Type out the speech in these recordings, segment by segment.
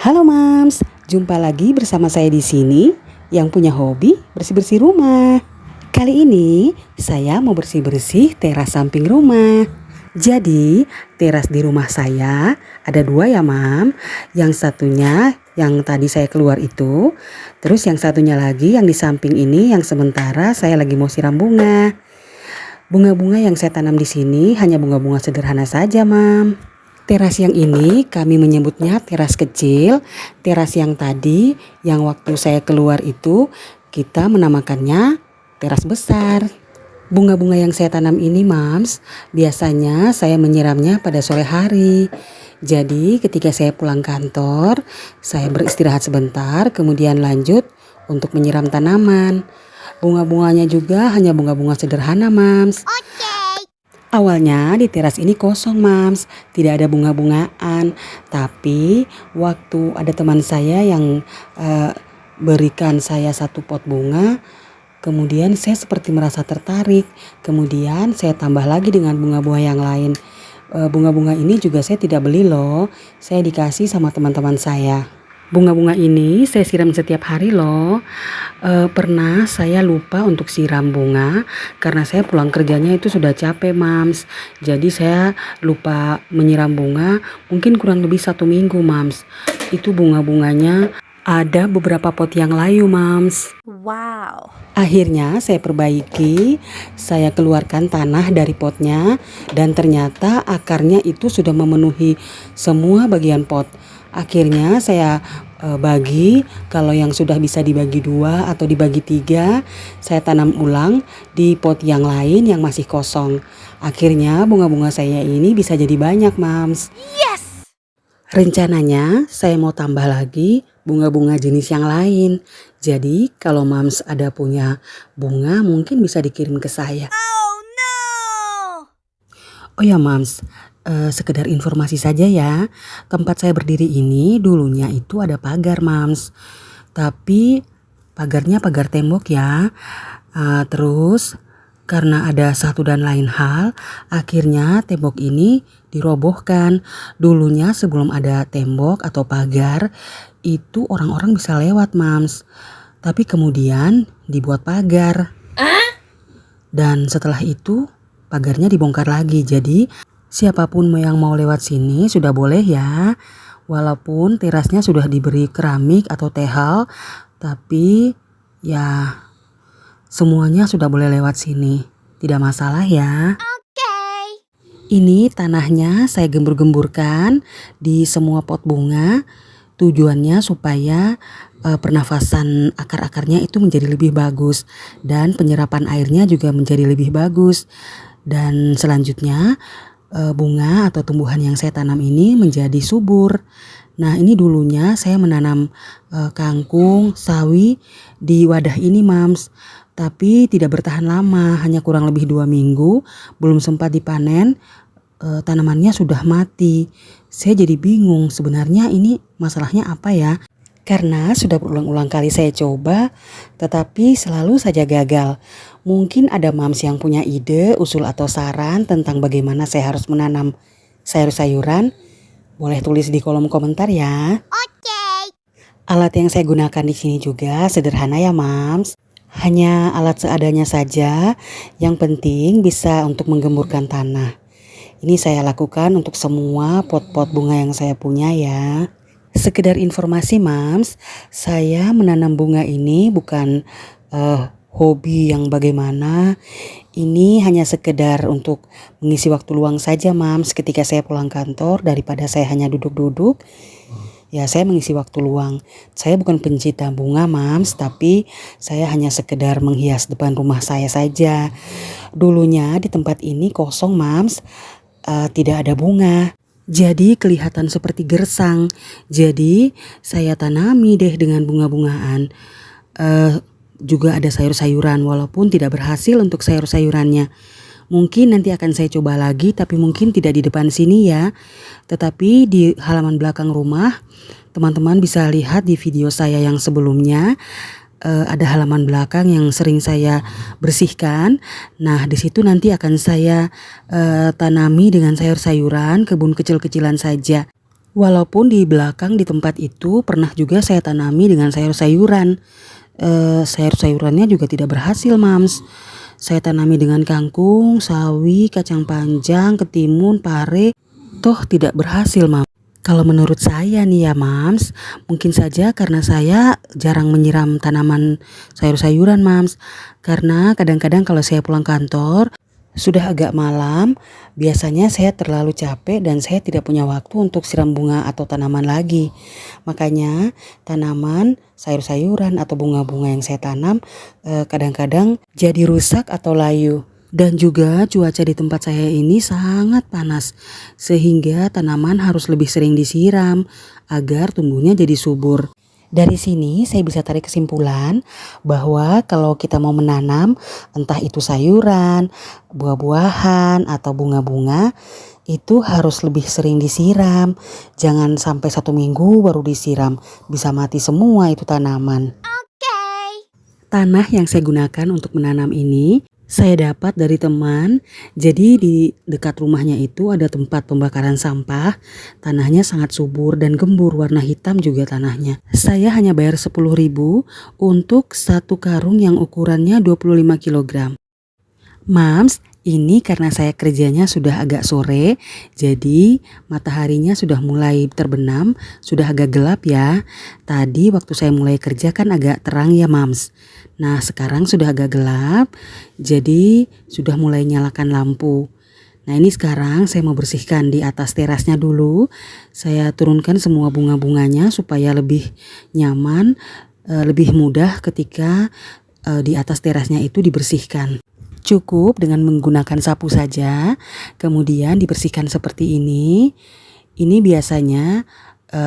Halo Mams, jumpa lagi bersama saya di sini yang punya hobi bersih-bersih rumah. Kali ini saya mau bersih-bersih teras samping rumah. Jadi teras di rumah saya ada dua ya Mam. Yang satunya yang tadi saya keluar itu, terus yang satunya lagi yang di samping ini yang sementara saya lagi mau siram bunga. Bunga-bunga yang saya tanam di sini hanya bunga-bunga sederhana saja Mam. Teras yang ini kami menyebutnya teras kecil. Teras yang tadi yang waktu saya keluar itu kita menamakannya teras besar. Bunga-bunga yang saya tanam ini Mams, biasanya saya menyiramnya pada sore hari. Jadi ketika saya pulang kantor, saya beristirahat sebentar kemudian lanjut untuk menyiram tanaman. Bunga-bunganya juga hanya bunga-bunga sederhana Mams. Awalnya di teras ini kosong Mams, tidak ada bunga-bungaan. Tapi waktu ada teman saya yang berikan saya satu pot bunga, kemudian saya seperti merasa tertarik. Kemudian saya tambah lagi dengan bunga-bunga yang lain. Bunga-bunga ini juga saya tidak beli loh, saya dikasih sama teman-teman saya. Bunga-bunga ini saya siram setiap hari loh. Pernah saya lupa untuk siram bunga karena saya pulang kerjanya itu sudah capek Mams. Jadi saya lupa menyiram bunga mungkin kurang lebih 1 minggu Mams. Itu bunga-bunganya ada beberapa pot yang layu Mams. Wow. Akhirnya saya perbaiki, saya keluarkan tanah dari potnya dan ternyata akarnya itu sudah memenuhi semua bagian pot. Akhirnya saya bagi, kalau yang sudah bisa dibagi 2 atau dibagi 3, saya tanam ulang di pot yang lain yang masih kosong. Akhirnya bunga-bunga saya ini bisa jadi banyak Mams. Yes! Rencananya saya mau tambah lagi bunga-bunga jenis yang lain. Jadi kalau Mams ada punya bunga mungkin bisa dikirim ke saya. Oh no! Oh ya Mams, sekedar informasi saja ya, tempat saya berdiri ini dulunya itu ada pagar Mams. Tapi pagarnya pagar tembok ya. Terus karena ada satu dan lain hal, akhirnya tembok ini dirobohkan. Dulunya sebelum ada tembok atau pagar, itu orang-orang bisa lewat Mams. Tapi kemudian dibuat pagar. Dan setelah itu pagarnya dibongkar lagi. Jadi siapapun yang mau lewat sini sudah boleh ya. Walaupun terasnya sudah diberi keramik atau tehal, tapi ya semuanya sudah boleh lewat sini. Tidak masalah ya. Okay. Ini tanahnya saya gembur-gemburkan di semua pot bunga. Tujuannya supaya pernafasan akar-akarnya itu menjadi lebih bagus dan penyerapan airnya juga menjadi lebih bagus. Dan selanjutnya bunga atau tumbuhan yang saya tanam ini menjadi subur. Nah ini dulunya saya menanam kangkung, sawi di wadah ini Mams. Tapi tidak bertahan lama, hanya kurang lebih 2 minggu, belum sempat dipanen, tanamannya sudah mati. Saya jadi bingung sebenarnya ini masalahnya apa ya. Karena sudah berulang-ulang kali saya coba, tetapi selalu saja gagal. Mungkin ada Mams yang punya ide, usul atau saran tentang bagaimana saya harus menanam sayur-sayuran. Boleh tulis di kolom komentar ya. Okay. Alat yang saya gunakan di sini juga sederhana ya Mams. Hanya alat seadanya saja, yang penting bisa untuk menggemburkan tanah. Ini saya lakukan untuk semua pot-pot bunga yang saya punya ya. Sekedar informasi Mams, saya menanam bunga ini bukan hobi yang bagaimana. Ini hanya sekedar untuk mengisi waktu luang saja Mams ketika saya pulang kantor daripada saya hanya duduk-duduk. Ya saya mengisi waktu luang. Saya bukan pencinta bunga Mams, tapi saya hanya sekedar menghias depan rumah saya saja. Dulunya di tempat ini kosong Mams, tidak ada bunga. Jadi kelihatan seperti gersang. Jadi saya tanami deh dengan bunga-bungaan. Juga ada sayur-sayuran walaupun tidak berhasil untuk sayur-sayurannya. Mungkin nanti akan saya coba lagi tapi mungkin tidak di depan sini ya. Tetapi di halaman belakang rumah teman-teman bisa lihat di video saya yang sebelumnya. Ada halaman belakang yang sering saya bersihkan. Nah di situ nanti akan saya tanami dengan sayur-sayuran, kebun kecil-kecilan saja. Walaupun di belakang di tempat itu pernah juga saya tanami dengan sayur-sayuran. Sayur-sayurannya juga tidak berhasil, Mams. Saya tanami dengan kangkung, sawi, kacang panjang, ketimun, pare, toh tidak berhasil, Mams. Kalau menurut saya nih ya, Mams, mungkin saja karena saya jarang menyiram tanaman sayur-sayuran, Mams. Karena kadang-kadang kalau saya pulang kantor, sudah agak malam, biasanya saya terlalu capek dan saya tidak punya waktu untuk siram bunga atau tanaman lagi. Makanya tanaman, sayur-sayuran atau bunga-bunga yang saya tanam kadang-kadang jadi rusak atau layu. Dan juga cuaca di tempat saya ini sangat panas, sehingga tanaman harus lebih sering disiram agar tumbuhnya jadi subur. Dari sini saya bisa tarik kesimpulan bahwa kalau kita mau menanam entah itu sayuran, buah-buahan atau bunga-bunga itu harus lebih sering disiram. Jangan sampai 1 minggu baru disiram, bisa mati semua itu tanaman. Okay. Tanah yang saya gunakan untuk menanam ini saya dapat dari teman. Jadi di dekat rumahnya itu ada tempat pembakaran sampah. Tanahnya sangat subur dan gembur, warna hitam juga tanahnya. Saya hanya bayar 10.000 untuk 1 karung yang ukurannya 25 kg. Mams, ini karena saya kerjanya sudah agak sore, jadi mataharinya sudah mulai terbenam, sudah agak gelap ya. Tadi waktu saya mulai kerja kan agak terang ya, Mams. Nah, sekarang sudah agak gelap, jadi sudah mulai nyalakan lampu. Nah, ini sekarang saya mau bersihkan di atas terasnya dulu. Saya turunkan semua bunga-bunganya supaya lebih nyaman, lebih mudah ketika di atas terasnya itu dibersihkan. Cukup dengan menggunakan sapu saja, kemudian dibersihkan seperti ini. Ini biasanya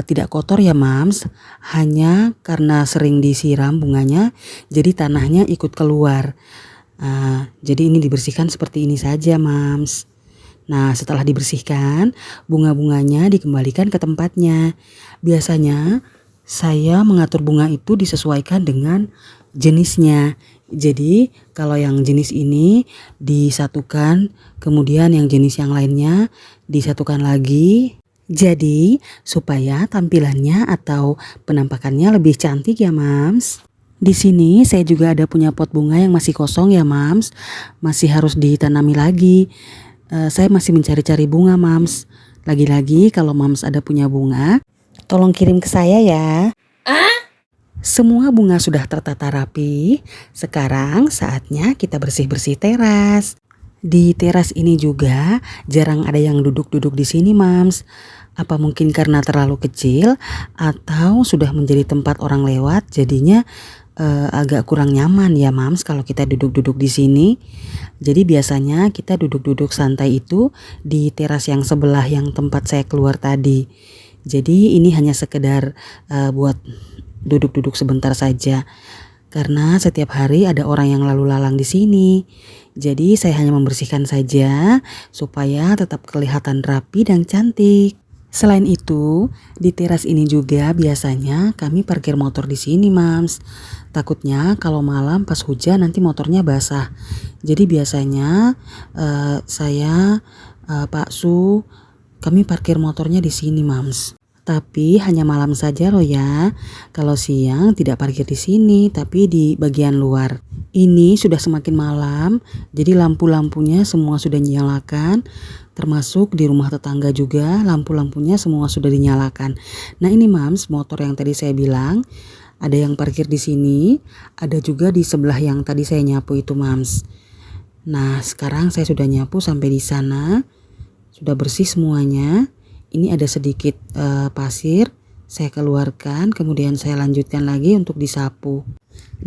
tidak kotor ya, Mams, hanya karena sering disiram bunganya, jadi tanahnya ikut keluar. Jadi ini dibersihkan seperti ini saja, Mams. Nah, setelah dibersihkan, bunga-bunganya dikembalikan ke tempatnya. Biasanya saya mengatur bunga itu disesuaikan dengan jenisnya. Jadi kalau yang jenis ini disatukan, kemudian yang jenis yang lainnya disatukan lagi. Jadi supaya tampilannya atau penampakannya lebih cantik ya, Mams. Di sini saya juga ada punya pot bunga yang masih kosong ya, Mams. Masih harus ditanami lagi. Saya masih mencari-cari bunga, Mams. Lagi-lagi kalau Mams ada punya bunga, tolong kirim ke saya ya. Semua bunga sudah tertata rapi. Sekarang saatnya kita bersih-bersih teras. Di teras ini juga jarang ada yang duduk-duduk di sini, Mams. Apa mungkin karena terlalu kecil atau sudah menjadi tempat orang lewat, jadinya agak kurang nyaman ya, Mams, kalau kita duduk-duduk di sini. Jadi biasanya kita duduk-duduk santai itu di teras yang sebelah yang tempat saya keluar tadi. Jadi ini hanya sekedar buat duduk-duduk sebentar saja. Karena setiap hari ada orang yang lalu lalang di sini. Jadi saya hanya membersihkan saja supaya tetap kelihatan rapi dan cantik. Selain itu, di teras ini juga biasanya kami parkir motor di sini, Mams. Takutnya kalau malam pas hujan nanti motornya basah. Jadi biasanya saya, Pak Su, kami parkir motornya di sini, Mams. Tapi hanya malam saja loh ya. Kalau siang tidak parkir di sini, tapi di bagian luar. Ini sudah semakin malam, jadi lampu-lampunya semua sudah dinyalakan. Termasuk di rumah tetangga juga lampu-lampunya semua sudah dinyalakan. Nah ini, Mams, motor yang tadi saya bilang ada yang parkir di sini, ada juga di sebelah yang tadi saya nyapu itu, Mams. Nah sekarang saya sudah nyapu sampai di sana, sudah bersih semuanya. Ini ada sedikit pasir, saya keluarkan, kemudian saya lanjutkan lagi untuk disapu.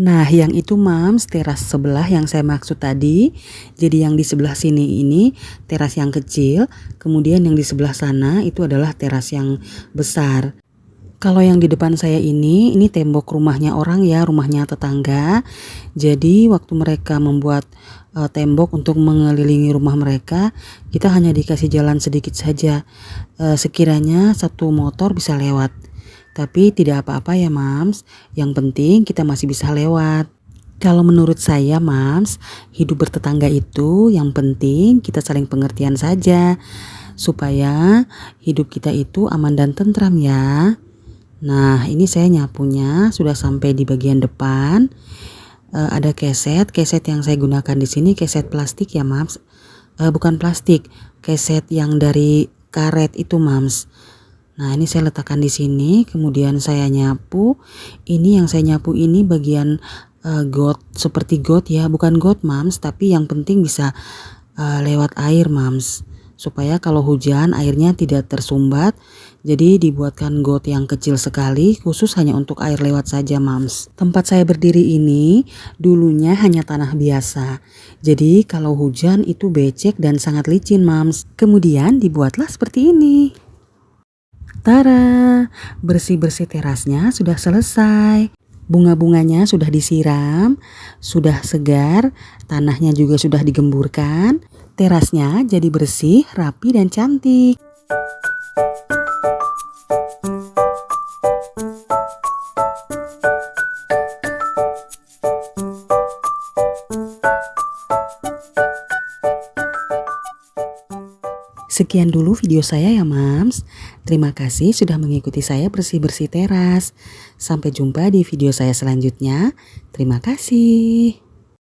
Nah yang itu, Mams, teras sebelah yang saya maksud tadi. Jadi yang di sebelah sini ini teras yang kecil, kemudian yang di sebelah sana itu adalah teras yang besar. Kalau yang di depan saya ini tembok rumahnya orang ya, rumahnya tetangga. Jadi waktu mereka membuat tembok untuk mengelilingi rumah mereka, kita hanya dikasih jalan sedikit saja. Sekiranya 1 motor bisa lewat. Tapi tidak apa-apa ya, Mams. Yang penting kita masih bisa lewat. Kalau menurut saya, Mams, hidup bertetangga itu yang penting kita saling pengertian saja. supaya hidup kita itu aman dan tentram ya. Nah, ini saya nyapunya sudah sampai di bagian depan. Ada keset yang saya gunakan di sini keset plastik ya, Mams. Bukan plastik, keset yang dari karet itu, Mams. Nah, ini saya letakkan di sini, kemudian saya nyapu. Ini yang saya nyapu ini bagian got, seperti got ya, bukan got, Mams, tapi yang penting bisa lewat air, Mams. Supaya kalau hujan airnya tidak tersumbat. Jadi dibuatkan got yang kecil sekali, khusus hanya untuk air lewat saja, Mams. Tempat saya berdiri ini dulunya hanya tanah biasa. Jadi kalau hujan itu becek dan sangat licin, Mams. Kemudian dibuatlah seperti ini. Tara, bersih-bersih terasnya sudah selesai. Bunga-bunganya sudah disiram, sudah segar, tanahnya juga sudah digemburkan. Terasnya jadi bersih, rapi dan cantik. Sekian dulu video saya ya, Mams. Terima kasih sudah mengikuti saya bersih-bersih teras. Sampai jumpa di video saya selanjutnya. Terima kasih.